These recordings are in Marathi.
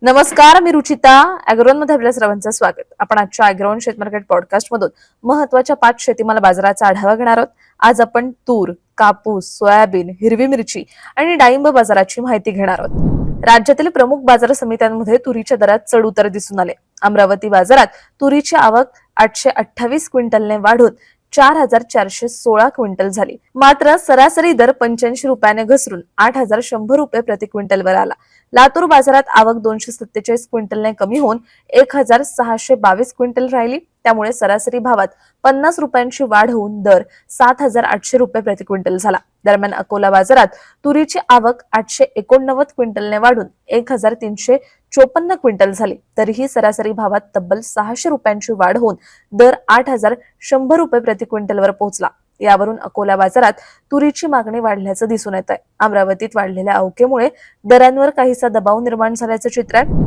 नमस्कार, मी रुचिता. अॅग्रोवन मध्ये आपल्या सर्वांचं स्वागत. आपण आजच्या अॅग्रोवन शेत मार्केट पॉडकास्ट मधून महत्वाच्या 5 शेतीमाल बाजाराचा आढावा घेणार आहोत. आज आपण तूर, कापूस, सोयाबीन, हिरवी मिरची आणि डाळिंब बाजाराची माहिती घेणार आहोत. राज्यातील प्रमुख बाजार समित्यांमध्ये तुरीच्या दरात चढ उतार दिसून आले. अमरावती बाजारात तुरीची आवक 828 क्विंटलने वाढून 4,416 क्विंटल झाली. मात्र सरासरी दर 85 रुपयाने घसरून 8,100 रुपये प्रति क्विंटलवर आला. लातूर बाजारात आवक 247 क्विंटलने कमी होऊन 1,622 क्विंटल राहिली. त्यामुळे सरासरी भावात 50 रुपयांची वाढ होऊन दर 7,800 रुपये प्रति क्विंटल झाला. दरम्यान अकोला बाजारात तुरीची आवक 889 क्विंटलने वाढून 1,354 क्विंटल झाली. तरीही सरासरी भावात तब्बल 600 रुपयांची वाढ होऊन दर 8,100 रुपये प्रति क्विंटलवर पोहोचला. यावरून अकोला बाजारात तुरीची मागणी वाढल्याचं दिसून येत आहे. अमरावतीत वाढलेल्या अवकेमुळे दरांवर काहीसा दबाव निर्माण झाल्याचं चित्र आहे.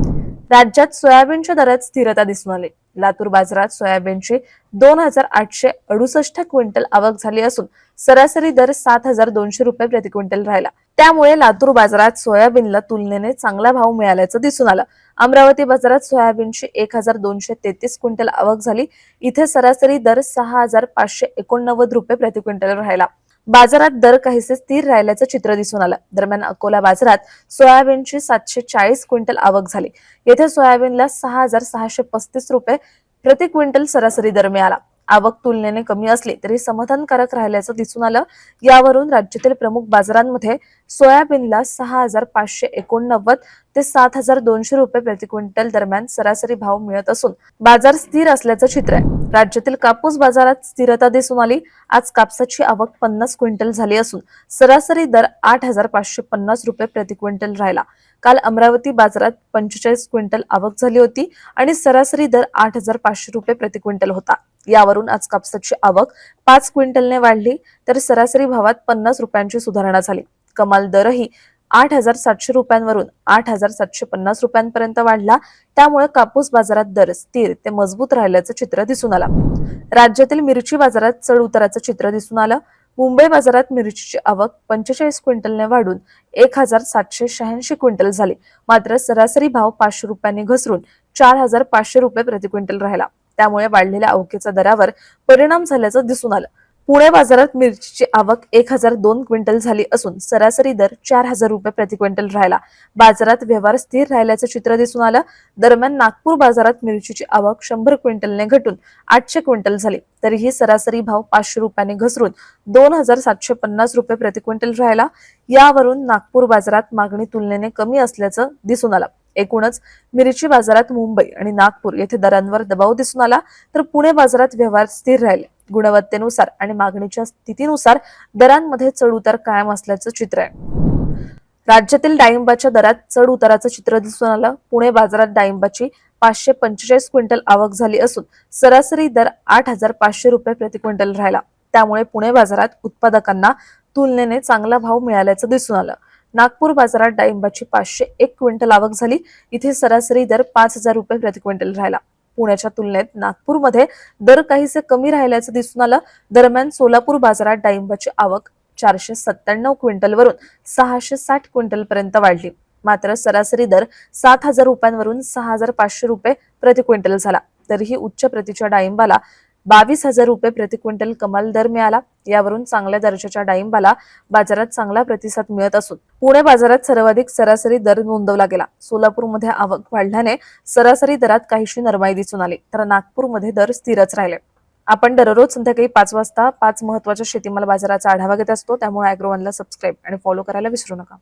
राज्यात सोयाबीनच्या दरात स्थिरता दिसून आली. लातूर बाजारात सोयाबीनची 2,868 क्विंटल आवक झाली असून सरासरी दर 7,200 रुपये प्रति क्विंटल राहिला. त्यामुळे लातूर बाजारात सोयाबीनला तुलनेने चांगला भाव मिळाल्याचं दिसून आलं. अमरावती बाजारात सोयाबीनची 1,233 क्विंटल आवक झाली. इथे सरासरी दर 6,589 रुपये प्रति क्विंटल राहिला. बाजारात दर काहीसे स्थिर राहिल्याचं चित्र दिसून आलं. दरम्यान अकोला बाजारात सोयाबीनची 740 क्विंटल आवक झाली. येथे सोयाबीनला 6,635 रुपये प्रति क्विंटल सरासरी दर मिळाला. आवक तुलनेने कमी असली तरी समाधानकारक राहिल्याचं दिसून आलं. यावरून राज्यातील प्रमुख बाजारांमध्ये सोयाबीनला 6,589 ते 7,200 रुपये प्रति क्विंटल दरम्यान सरासरी भाव मिळत असून बाजार स्थिर असल्याचं चित्र आहे. राज्यातील कापूस बाजारात स्थिरता दिसून आली. आज कापसाची आवक 50 क्विंटल झाली असून सरासरी दर 8,550 रुपये प्रति क्विंटल राहिला. काल अमरावती बाजारात 45 क्विंटल आवक झाली होती आणि सरासरी दर 8,500 रुपये प्रति क्विंटल होता. यावरून आज कापसाची आवक 5 क्विंटलने वाढली तर सरासरी भावात 50 रुपयांची सुधारणा झाली. कमाल दरही 8,700 रुपयांवरून 8,750 रुपयांपर्यंत वाढला. त्यामुळे कापूस बाजारात दर स्थिर ते मजबूत राहिल्याचं चित्र दिसून आलं. राज्यातील मिरची बाजारात चढ उताराचं चित्र दिसून आलं. मुंबई बाजारात मिरचीची आवक 45 क्विंटलने वाढून 1,786 क्विंटल झाली. मात्र सरासरी भाव 500 रुपयांनी घसरून 4,500 रुपये प्रति क्विंटल राहिला. त्यामुळे वाढलेल्या अवकेचा दरावर परिणाम झाल्याचं दिसून आलं. पुणे बाजारात मिरचीची आवक 1,002 क्विंटल झाली असून सरासरी दर 4,000 रुपये प्रति क्विंटल राहिला. बाजारात व्यवहार स्थिर राहिल्याचं चित्र दिसून आलं. दरम्यान नागपूर बाजारात मिरचीची आवक 100 क्विंटलने घटून 800 क्विंटल झाली. तरीही सरासरी भाव 500 रुपयांनी घसरून 2,750 रुपये प्रति क्विंटल राहिला. यावरून नागपूर बाजारात मागणी तुलनेने कमी असल्याचं दिसून आलं. एकूणच मिरची बाजारात मुंबई आणि नागपूर येथे दरांवर दबाव दिसून आला तर पुणे बाजारात व्यवहार स्थिर राहिले. गुणवत्तेनुसार आणि मागणीच्या स्थितीनुसार दरांमध्ये चढ उतार कायम असल्याचं चित्र आहे. राज्यातील डाळिंबाच्या दरात चढ उताराचं चित्र दिसून आलं. पुणे बाजारात डाळिंबाची 545 क्विंटल आवक झाली असून सरासरी दर 8,500 रुपये प्रति क्विंटल राहिला. त्यामुळे पुणे बाजारात उत्पादकांना तुलनेने चांगला भाव मिळाल्याचं दिसून आलं. नागपूर बाजारात डाळिंबाची 501 क्विंटल आवक झाली. इथे सरासरी दर 5,000 रुपये प्रति क्विंटल राहिला. पुण्याच्या तुलनेत नागपूरमध्ये दर काहीसे कमी राहिल्याचं दिसून आलं. दरम्यान सोलापूर बाजारात डाळिंबाची आवक 497 क्विंटलवरून 660 क्विंटल पर्यंत वाढली. मात्र सरासरी दर 7,000 रुपयांवरून 6,500 रुपये प्रति क्विंटल झाला. तरीही उच्च प्रतीच्या डाळिंबाला 22,000 रुपये प्रति क्विंटल कमाल दर मिळाला. यावरून चांगल्या दर्जाच्या डाळिंबाला बाजारात चांगला प्रतिसाद मिळत असून पुणे बाजारात सर्वाधिक सरासरी दर नोंदवला गेला. सोलापूरमध्ये आवक वाढल्याने सरासरी दरात काहीशी नरमाई दिसून आली तर नागपूरमध्ये दर स्थिरच राहिले. आपण दररोज संध्याकाळी 5 वाजता 5 महत्वाच्या शेतीमाल बाजाराचा आढावा घेत असतो. त्यामुळे अॅग्रोवनला सबस्क्राईब आणि फॉलो करायला विसरू नका.